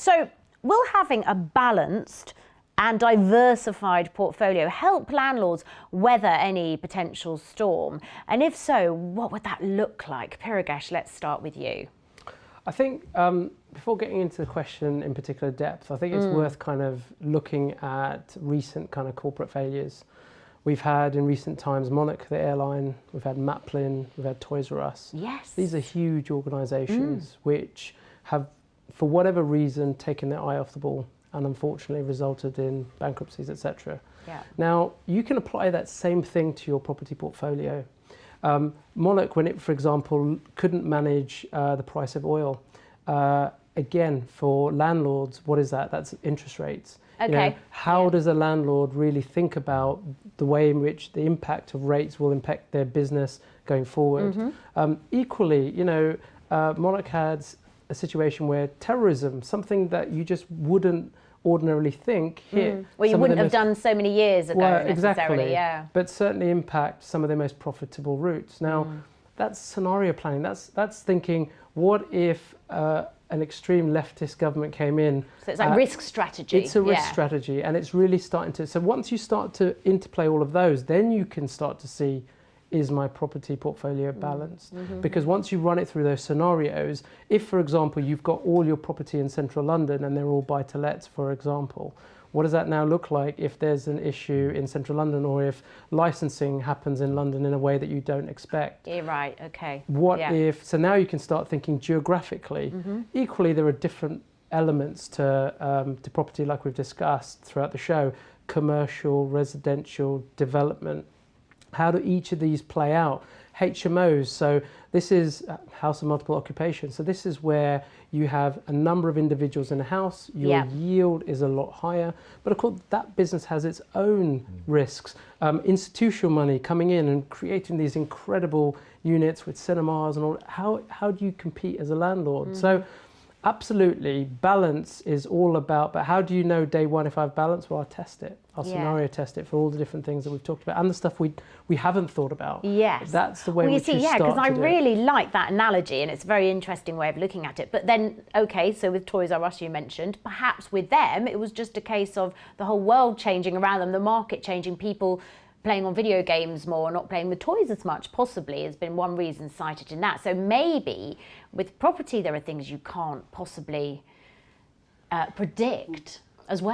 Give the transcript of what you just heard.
So will having a balanced and diversified portfolio help landlords weather any potential storm? And if so, what would that look like? Piragesh, let's start with you. I think before getting into the question in particular depth, I think it's worth kind of looking at recent kind of corporate failures. We've had in recent times Monarch, the airline, we've had Maplin, we've had Toys R Us. Yes. These are huge organisations which have, for whatever reason, taken their eye off the ball and unfortunately resulted in bankruptcies, etc. Yeah. Now, you can apply that same thing to your property portfolio. Monarch, when it, for example, couldn't manage the price of oil, again, for landlords, what is that? That's interest rates. Okay. You know, how does a landlord really think about the way in which the impact of rates will impact their business going forward? Equally, you know, Monarch had a situation where terrorism, something that you just wouldn't ordinarily think hit. Well, you wouldn't have done so many years ago necessarily, exactly, yeah. But certainly impact some of their most profitable routes. Now, that's scenario planning. That's thinking, what if an extreme leftist government came in? So it's like risk strategy. It's a risk strategy, and it's really starting to. So once you start to interplay all of those, then you can start to see, is my property portfolio balanced? Because once you run it through those scenarios, if, for example, you've got all your property in central London and they're all buy-to-lets, for example, what does that now look like if there's an issue in central London, or if licensing happens in London in a way that you don't expect? Yeah, right, okay. What if, so now you can start thinking geographically. Equally, there are different elements to property, like we've discussed throughout the show: commercial, residential, development. How do each of these play out? HMOs, so this is house of multiple occupation. So this is where you have a number of individuals in a house, your yield is a lot higher, but of course that business has its own risks. Institutional money coming in and creating these incredible units with cinemas and all. How do you compete as a landlord? So absolutely, balance is all about, but how do you know day one if I have balance? Well, I'll test it. I'll scenario test it for all the different things that we've talked about and the stuff we haven't thought about. Yes. That's the way you we see, because I really like that analogy, and it's a very interesting way of looking at it. But then, okay, so with Toys R Us you mentioned, perhaps with them it was just a case of the whole world changing around them, the market changing, people playing on video games more, not playing with toys as much, possibly, has been one reason cited in that. So maybe with property there are things you can't possibly predict as well.